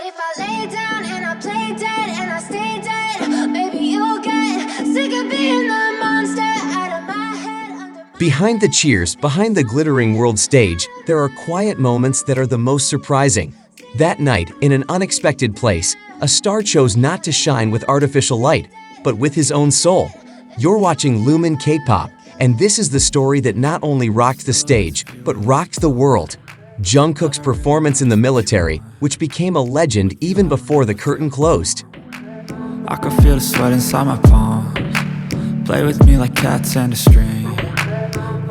if I lay down and I play dead and I stay dead, maybe you'll get sick of being the monster out of my head. Behind the cheers, behind the glittering world stage, there are quiet moments that are the most surprising. That night, in an unexpected place, a star chose not to shine with artificial light, but with his own soul. You're watching Lumine K-Pop, and this is the story that not only rocked the stage, but rocked the world. Jungkook's performance in the military, which became a legend even before the curtain closed. I can feel the sweat inside my palms. Play with me like cats and a string.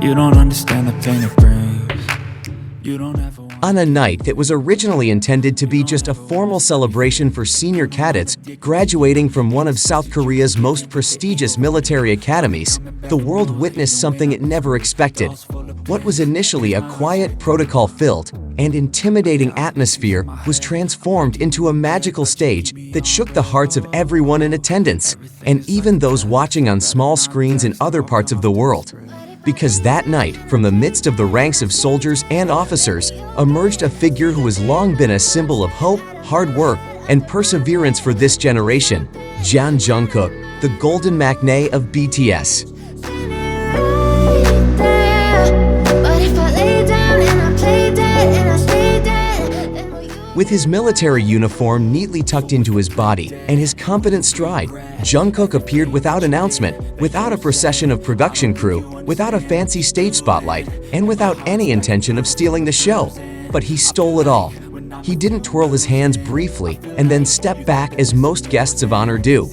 You don't understand the pain it brings. You don't ever want. On a night that was originally intended to be just a formal celebration for senior cadets graduating from one of South Korea's most prestigious military academies, the world witnessed something it never expected. What was initially a quiet, protocol-filled, and intimidating atmosphere was transformed into a magical stage that shook the hearts of everyone in attendance, and even those watching on small screens in other parts of the world. Because that night, from the midst of the ranks of soldiers and officers, emerged a figure who has long been a symbol of hope, hard work, and perseverance for this generation, Jungkook, the golden matinee of BTS. With his military uniform neatly tucked into his body and his confident stride, Jungkook appeared without announcement, without a procession of production crew, without a fancy stage spotlight, and without any intention of stealing the show. But he stole it all. He didn't twirl his hands briefly and then step back as most guests of honor do.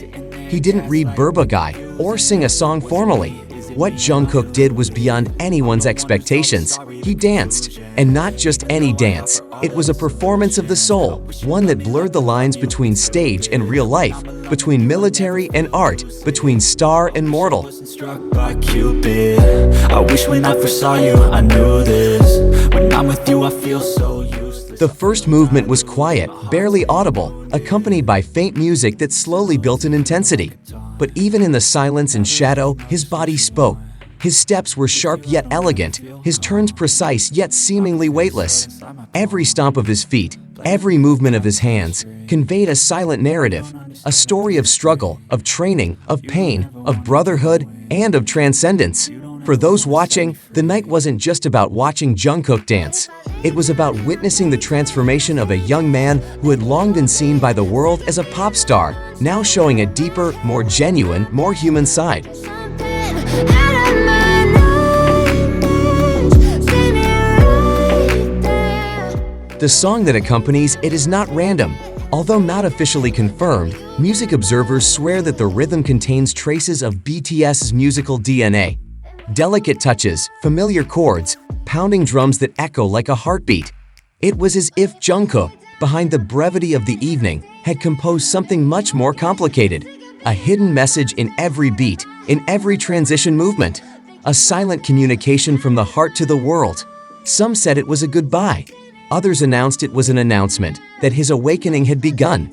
He didn't read Burbagai or sing a song formally. What Jungkook did was beyond anyone's expectations. He danced, and not just any dance. It was a performance of the soul, one that blurred the lines between stage and real life, between military and art, between star and mortal. Struck by Cupid. I wish when I first saw you, I knew this. When I'm with you, I feel so useless. The first movement was quiet, barely audible, accompanied by faint music that slowly built in intensity. But even in the silence and shadow, his body spoke. His steps were sharp yet elegant, his turns precise yet seemingly weightless. Every stomp of his feet, every movement of his hands, conveyed a silent narrative, a story of struggle, of training, of pain, of brotherhood, and of transcendence. For those watching, the night wasn't just about watching Jungkook dance. It was about witnessing the transformation of a young man who had long been seen by the world as a pop star, now showing a deeper, more genuine, more human side. The song that accompanies it is not random. Although not officially confirmed, music observers swear that the rhythm contains traces of BTS's musical DNA. Delicate touches, familiar chords, pounding drums that echo like a heartbeat. It was as if Jungkook, behind the brevity of the evening, had composed something much more complicated. A hidden message in every beat, in every transition movement. A silent communication from the heart to the world. Some said it was a goodbye. Others announced it was an announcement that his awakening had begun.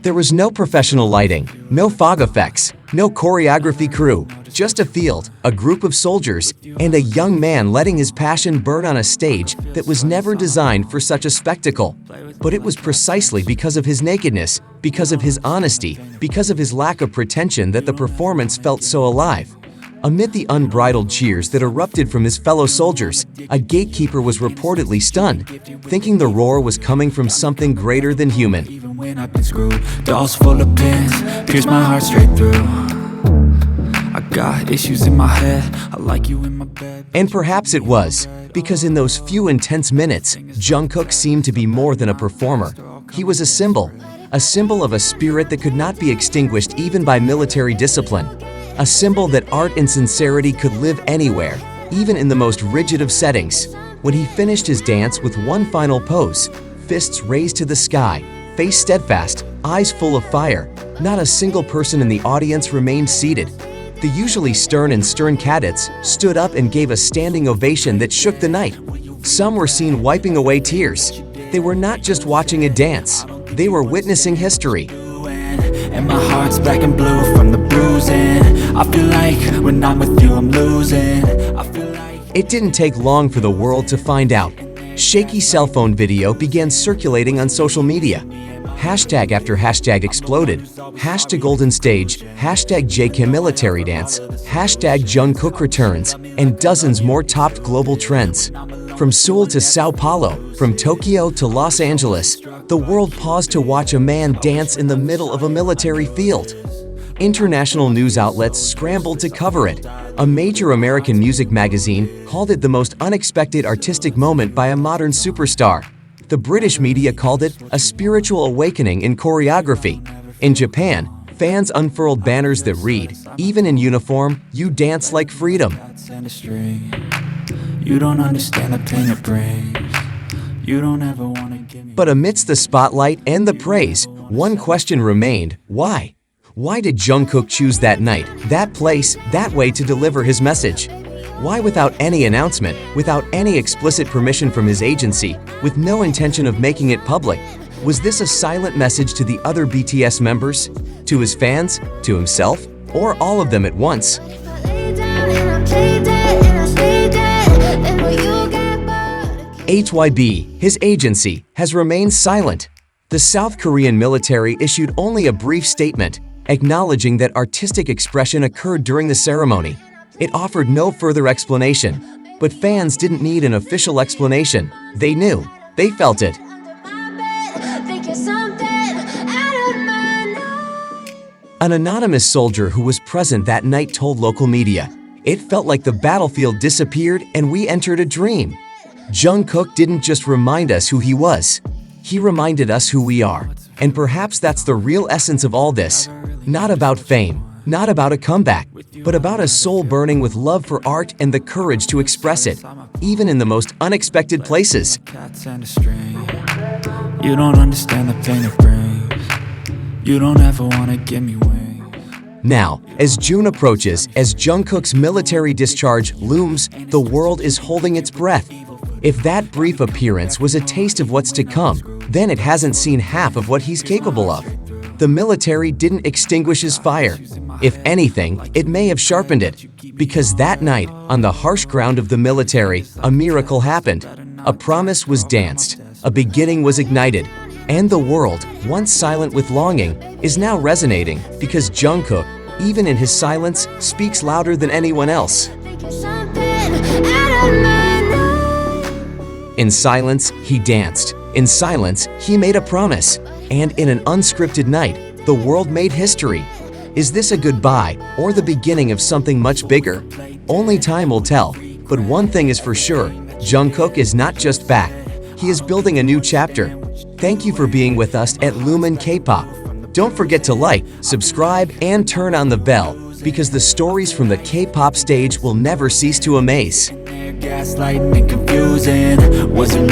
There was no professional lighting, no fog effects, no choreography crew, just a field, a group of soldiers, and a young man letting his passion burn on a stage that was never designed for such a spectacle. But it was precisely because of his nakedness, because of his honesty, because of his lack of pretension that the performance felt so alive. Amid the unbridled cheers that erupted from his fellow soldiers, a gatekeeper was reportedly stunned, thinking the roar was coming from something greater than human. Even when I've been screwed, dolls full of pins, pierce my heart straight through. I got issues in my head, I like you in my bed. And perhaps it was, because in those few intense minutes, Jungkook seemed to be more than a performer. He was a symbol of a spirit that could not be extinguished even by military discipline. A symbol that art and sincerity could live anywhere, even in the most rigid of settings. When he finished his dance with one final pose, fists raised to the sky, face steadfast, eyes full of fire, not a single person in the audience remained seated. The usually stern cadets stood up and gave a standing ovation that shook the night. Some were seen wiping away tears. They were not just watching a dance, they were witnessing history. And my heart's black and blue from the bruising. I feel like when I'm with you I'm losing. I feel like It didn't take long for the world to find out. Shaky cell phone video began circulating on social media. Hashtag after hashtag exploded. Hashtag Golden Stage, hashtag JK Military Dance, hashtag Jungkook returns, and dozens more topped global trends. From Seoul to Sao Paulo, from Tokyo to Los Angeles, the world paused to watch a man dance in the middle of a military field. International news outlets scrambled to cover it. A major American music magazine called it the most unexpected artistic moment by a modern superstar. The British media called it a spiritual awakening in choreography. In Japan, fans unfurled banners that read, "Even in uniform, you dance like freedom." You don't understand the pain it brings. You don't ever want to give me. But amidst the spotlight and the praise, one question remained: why? Why did Jungkook choose that night, that place, that way to deliver his message? Why, without any announcement, without any explicit permission from his agency, with no intention of making it public? Was this a silent message to the other BTS members? To his fans? To himself? Or all of them at once? HYB, his agency, has remained silent. The South Korean military issued only a brief statement, acknowledging that artistic expression occurred during the ceremony. It offered no further explanation, but fans didn't need an official explanation. They knew. They felt it. An anonymous soldier who was present that night told local media, "It felt like the battlefield disappeared and we entered a dream." Jungkook didn't just remind us who he was. He reminded us who we are. And perhaps that's the real essence of all this. Not about fame, not about a comeback, but about a soul burning with love for art and the courage to express it, even in the most unexpected places. You don't understand the pain it brings. You don't ever want to give me wings. Now, as June approaches, as Jungkook's military discharge looms, the world is holding its breath. If that brief appearance was a taste of what's to come, then it hasn't seen half of what he's capable of. The military didn't extinguish his fire. If anything, it may have sharpened it. Because that night, on the harsh ground of the military, a miracle happened. A promise was danced. A beginning was ignited. And the world, once silent with longing, is now resonating because Jungkook, even in his silence, speaks louder than anyone else. In silence, he danced. In silence, he made a promise. And in an unscripted night, the world made history. Is this a goodbye or the beginning of something much bigger? Only time will tell. But one thing is for sure, Jungkook is not just back. He is building a new chapter. Thank you for being with us at Lumine K-Pop. Don't forget to like, subscribe, and turn on the bell, because the stories from the K-pop stage will never cease to amaze. Gaslighting and confusing. Was it me?